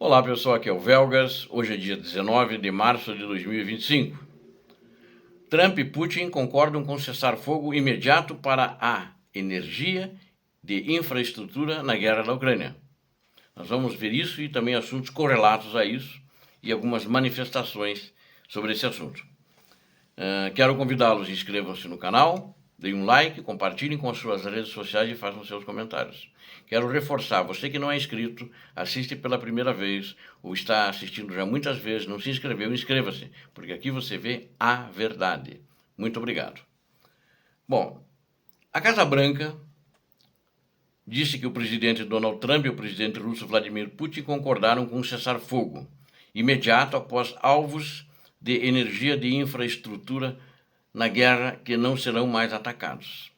Olá pessoal, aqui é o Velgas. Hoje é dia 19 de março de 2025. Trump e Putin concordam com cessar-fogo imediato para a energia de infraestrutura na guerra da Ucrânia. Nós vamos ver isso e também assuntos correlatos a isso e algumas manifestações sobre esse assunto. Quero convidá-los, inscrevam-se no canal, deem um like, compartilhem com as suas redes sociais e façam seus comentários. Quero reforçar, você que não é inscrito, assiste pela primeira vez ou está assistindo já muitas vezes, não se inscreveu, inscreva-se, porque aqui você vê a verdade. Muito obrigado. Bom, a Casa Branca disse que o presidente Donald Trump e o presidente russo Vladimir Putin concordaram com um cessar-fogo imediato após alvos de energia de infraestrutura na guerra que não serão mais atacados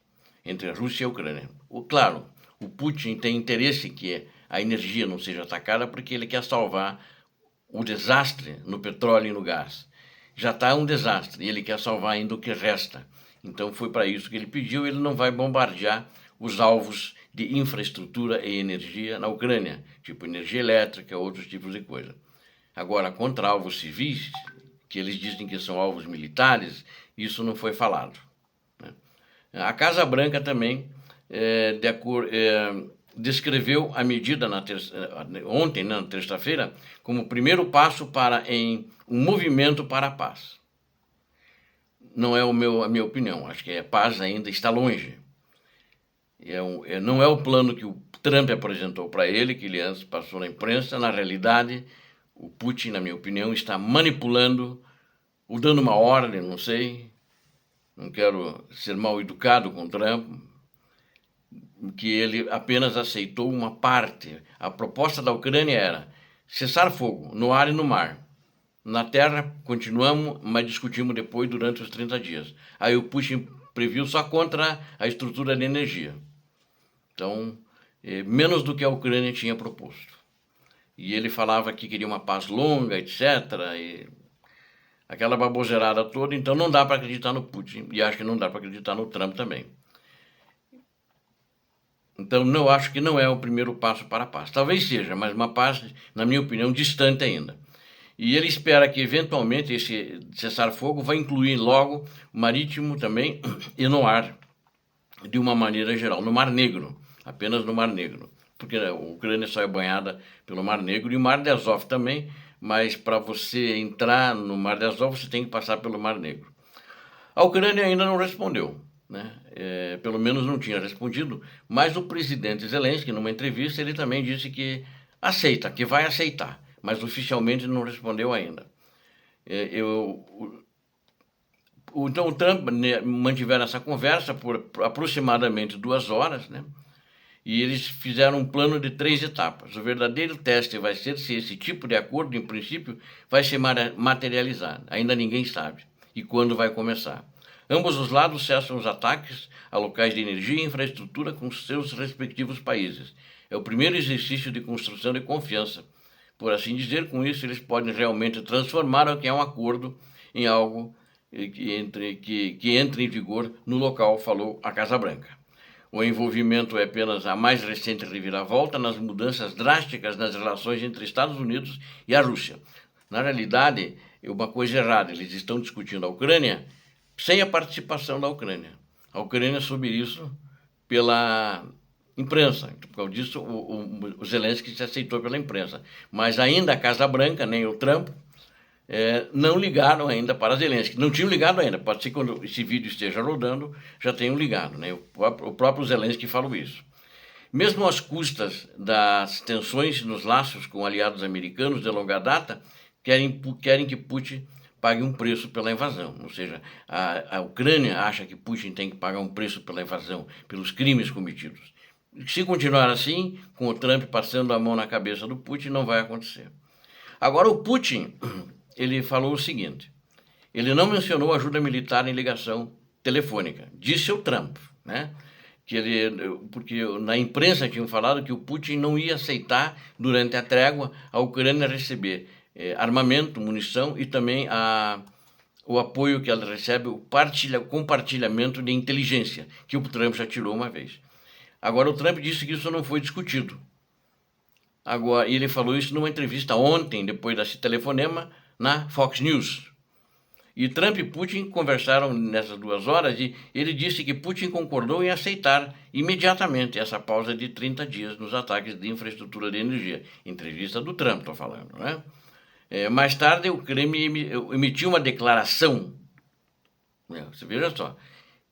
entre a Rússia e a Ucrânia. Claro, o Putin tem interesse que a energia não seja atacada porque ele quer salvar o desastre no petróleo e no gás. Já está um desastre e ele quer salvar ainda o que resta. Então foi para isso que ele pediu. Ele não vai bombardear os alvos de infraestrutura e energia na Ucrânia, tipo energia elétrica, outros tipos de coisa. Agora, contra alvos civis, que eles dizem que são alvos militares, isso não foi falado. A Casa Branca também descreveu a medida ontem, na terça-feira, como primeiro passo para um movimento para a paz. Não é a minha opinião, acho que a paz ainda está longe. Não é o plano que o Trump apresentou para ele, que ele antes passou na imprensa. Na realidade, o Putin, na minha opinião, está manipulando, ou dando uma ordem, não sei, não quero ser mal educado com o Trump, que ele apenas aceitou uma parte. A proposta da Ucrânia era cessar fogo no ar e no mar. Na terra, continuamos, mas discutimos depois durante os 30 dias. Aí o Putin previu só contra a estrutura de energia. Então, menos do que a Ucrânia tinha proposto. E ele falava que queria uma paz longa, etc. E aquela baboseirada toda. Então não dá para acreditar no Putin. E acho que não dá para acreditar no Trump também. Então não acho que não é o primeiro passo para a paz. Talvez seja, mas uma paz, na minha opinião, distante ainda. E ele espera que, eventualmente, esse cessar-fogo vai incluir logo o marítimo também e no ar, de uma maneira geral, no Mar Negro, apenas no Mar Negro, porque a Ucrânia só é banhada pelo Mar Negro e o Mar de Azov também, mas para você entrar no Mar de Azov você tem que passar pelo Mar Negro. A Ucrânia ainda não respondeu, né? Pelo menos não tinha respondido, mas o presidente Zelensky, numa entrevista, ele também disse que aceita, que vai aceitar, mas oficialmente não respondeu ainda. Então o Trump mantiveram essa conversa por aproximadamente 2 horas, né? E eles fizeram um plano de 3 etapas. O verdadeiro teste vai ser se esse tipo de acordo, em princípio, vai se materializar. Ainda ninguém sabe. E quando vai começar. Ambos os lados cessam os ataques a locais de energia e infraestrutura com seus respectivos países. É o primeiro exercício de construção de confiança. Por assim dizer, com isso eles podem realmente transformar o que é um acordo em algo que entre em vigor no local, falou a Casa Branca. O envolvimento é apenas a mais recente reviravolta nas mudanças drásticas nas relações entre Estados Unidos e a Rússia. Na realidade, é uma coisa errada. Eles estão discutindo a Ucrânia sem a participação da Ucrânia. A Ucrânia soube isso pela imprensa. Por causa disso, o Zelensky se aceitou pela imprensa. Mas ainda a Casa Branca, nem o Trump, não ligaram ainda para Zelensky. Não tinham ligado ainda. Pode ser que quando esse vídeo esteja rodando, já tenham ligado, né? O próprio Zelensky falou isso. Mesmo às custas das tensões nos laços com aliados americanos de longa data, querem que Putin pague um preço pela invasão. Ou seja, a Ucrânia acha que Putin tem que pagar um preço pela invasão, pelos crimes cometidos. Se continuar assim, com o Trump passando a mão na cabeça do Putin, não vai acontecer. Agora, o Putin, ele falou o seguinte: ele não mencionou ajuda militar em ligação telefônica. Disse o Trump, né? Porque na imprensa tinham falado que o Putin não ia aceitar, durante a trégua, a Ucrânia receber armamento, munição e também o apoio que ela recebe, o compartilhamento de inteligência, que o Trump já tirou uma vez. Agora, o Trump disse que isso não foi discutido. Agora, ele falou isso numa entrevista ontem, depois desse telefonema, na Fox News. E Trump e Putin conversaram nessas 2 horas e ele disse que Putin concordou em aceitar imediatamente essa pausa de 30 dias nos ataques de infraestrutura de energia. Entrevista do Trump, estou falando, né? Mais tarde, o Kremlin emitiu uma declaração, você veja só,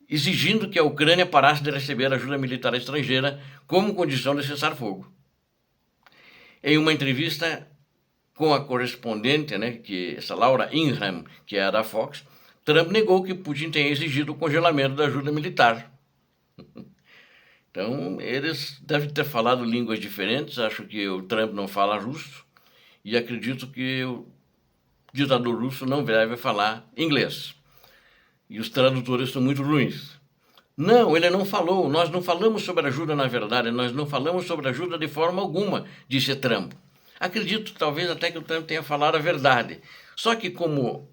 exigindo que a Ucrânia parasse de receber ajuda militar estrangeira como condição de cessar-fogo. Em uma entrevista com a correspondente, que essa Laura Ingraham, que é da Fox, Trump negou que Putin tenha exigido o congelamento da ajuda militar. Então, eles devem ter falado línguas diferentes, acho que o Trump não fala russo, e acredito que o ditador russo não deve falar inglês. E os tradutores são muito ruins. Não, ele não falou, nós não falamos sobre ajuda na verdade, nós não falamos sobre ajuda de forma alguma, disse Trump. Acredito, talvez, até que o Trump tenha falado a verdade. Só que como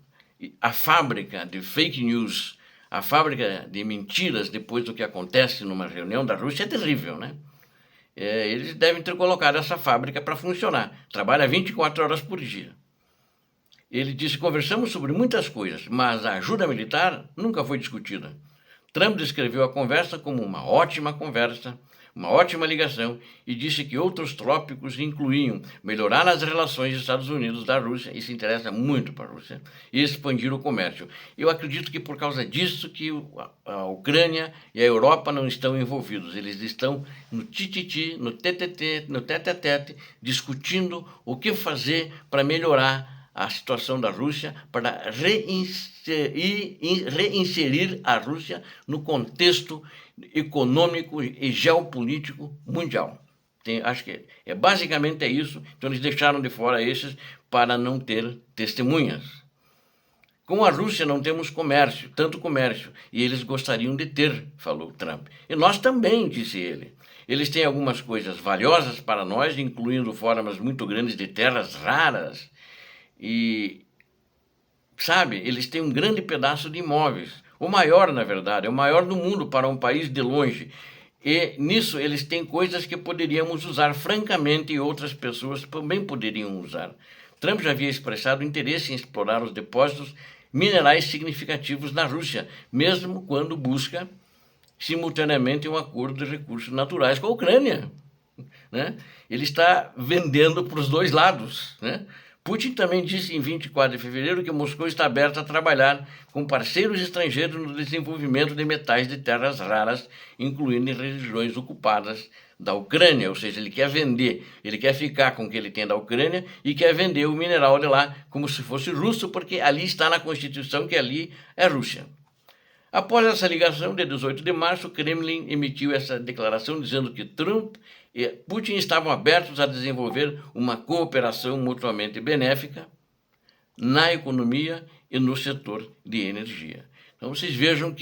a fábrica de fake news, a fábrica de mentiras depois do que acontece numa reunião da Rússia é terrível, né? Eles devem ter colocado essa fábrica para funcionar. Trabalha 24 horas por dia. Ele disse, conversamos sobre muitas coisas, mas a ajuda militar nunca foi discutida. Trump descreveu a conversa como uma ótima conversa, uma ótima ligação, e disse que outros tópicos incluíam melhorar as relações dos Estados Unidos da Rússia, e se interessa muito para a Rússia, e expandir o comércio. Eu acredito que por causa disso que a Ucrânia e a Europa não estão envolvidos. Eles estão no tititi, no TTT, no tete-a-tete, discutindo o que fazer para melhorar a situação da Rússia, para reinserir a Rússia no contexto econômico e geopolítico mundial. Acho que basicamente é isso. Então eles deixaram de fora esses para não ter testemunhas. Com a Rússia não temos comércio, tanto comércio, e eles gostariam de ter, falou Trump. E nós também, disse ele. Eles têm algumas coisas valiosas para nós, incluindo formas muito grandes de terras raras, e, sabe, eles têm um grande pedaço de imóveis, o maior, na verdade, é o maior do mundo para um país de longe. E nisso eles têm coisas que poderíamos usar francamente e outras pessoas também poderiam usar. Trump já havia expressado interesse em explorar os depósitos minerais significativos na Rússia, mesmo quando busca simultaneamente um acordo de recursos naturais com a Ucrânia, né? Ele está vendendo para os dois lados, né? Putin também disse em 24 de fevereiro que Moscou está aberta a trabalhar com parceiros estrangeiros no desenvolvimento de metais de terras raras, incluindo em regiões ocupadas da Ucrânia. Ou seja, ele quer vender, ele quer ficar com o que ele tem da Ucrânia e quer vender o mineral de lá como se fosse russo, porque ali está na Constituição que ali é Rússia. Após essa ligação, de 18 de março, o Kremlin emitiu essa declaração dizendo que Trump e Putin estavam abertos a desenvolver uma cooperação mutuamente benéfica na economia e no setor de energia. Então vocês vejam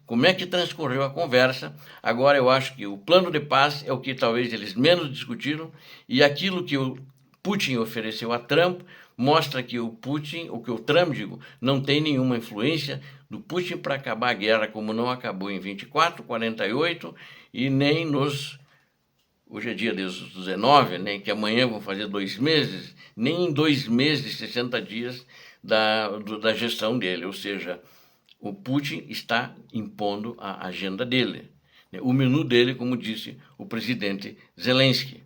como é que transcorreu a conversa. Agora eu acho que o plano de paz é o que talvez eles menos discutiram, e aquilo que o Putin ofereceu a Trump mostra que o Trump, não tem nenhuma influência do Putin para acabar a guerra, como não acabou em 24, 48 e nem hoje é dia 19, né, que amanhã vão fazer 2 meses, nem em 2 meses, 60 dias da gestão dele. Ou seja, o Putin está impondo a agenda dele, né, o menu dele, como disse o presidente Zelensky.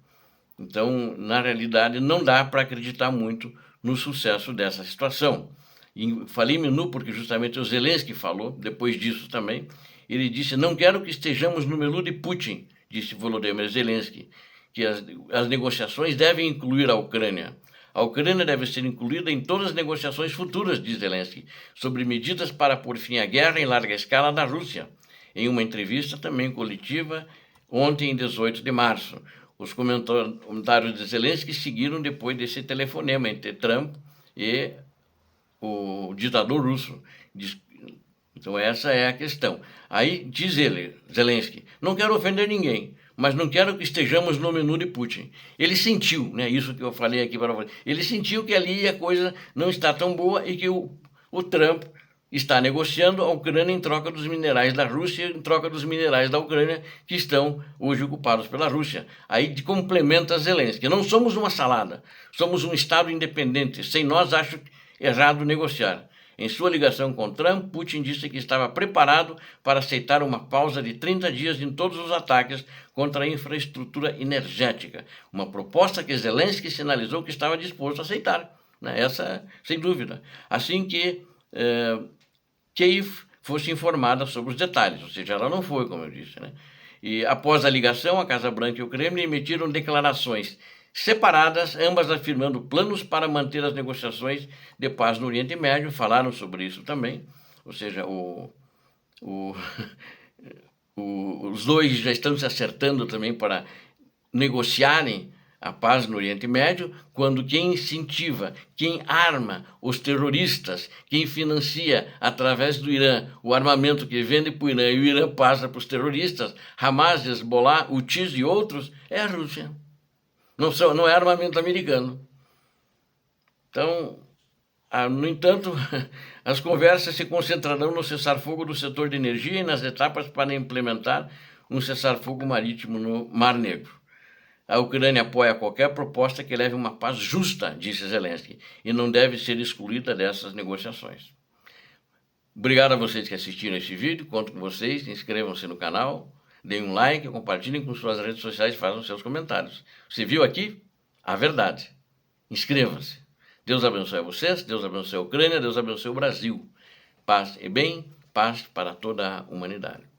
Então, na realidade, não dá para acreditar muito no sucesso dessa situação. E falei menu porque justamente o Zelensky falou, depois disso também, ele disse, não quero que estejamos no menu de Putin, disse Volodymyr Zelensky, que as negociações devem incluir a Ucrânia. A Ucrânia deve ser incluída em todas as negociações futuras, diz Zelensky, sobre medidas para pôr fim à guerra em larga escala da Rússia, em uma entrevista também coletiva ontem, em 18 de março. Os comentários de Zelensky seguiram depois desse telefonema entre Trump e o ditador russo. Então essa é a questão. Aí diz ele, Zelensky, não quero ofender ninguém, mas não quero que estejamos no menu de Putin. Ele sentiu, né, isso que eu falei aqui para você, ele sentiu que ali a coisa não está tão boa e que o Trump está negociando a Ucrânia em troca dos minerais da Rússia, em troca dos minerais da Ucrânia, que estão hoje ocupados pela Rússia. Aí complementa Zelensky. Não somos uma salada, somos um Estado independente. Sem nós, acho errado negociar. Em sua ligação com Trump, Putin disse que estava preparado para aceitar uma pausa de 30 dias em todos os ataques contra a infraestrutura energética. Uma proposta que Zelensky sinalizou que estava disposto a aceitar. Essa, sem dúvida. Assim que Kiev fosse informada sobre os detalhes, ou seja, ela não foi, como eu disse. E após a ligação, a Casa Branca e o Kremlin emitiram declarações separadas, ambas afirmando planos para manter as negociações de paz no Oriente Médio, falaram sobre isso também, ou seja, os dois já estão se acertando também para negociarem a paz no Oriente Médio, quando quem incentiva, quem arma os terroristas, quem financia através do Irã o armamento que vende para o Irã e o Irã passa para os terroristas, Hamas, Hezbollah, Houthis e outros, é a Rússia. Não é armamento americano. Então, no entanto, as conversas se concentrarão no cessar-fogo do setor de energia e nas etapas para implementar um cessar-fogo marítimo no Mar Negro. A Ucrânia apoia qualquer proposta que leve uma paz justa, disse Zelensky, e não deve ser excluída dessas negociações. Obrigado a vocês que assistiram esse vídeo, conto com vocês, inscrevam-se no canal, deem um like, compartilhem com suas redes sociais e façam seus comentários. Você viu aqui? A verdade. Inscreva-se. Deus abençoe vocês, Deus abençoe a Ucrânia, Deus abençoe o Brasil. Paz e bem, paz para toda a humanidade.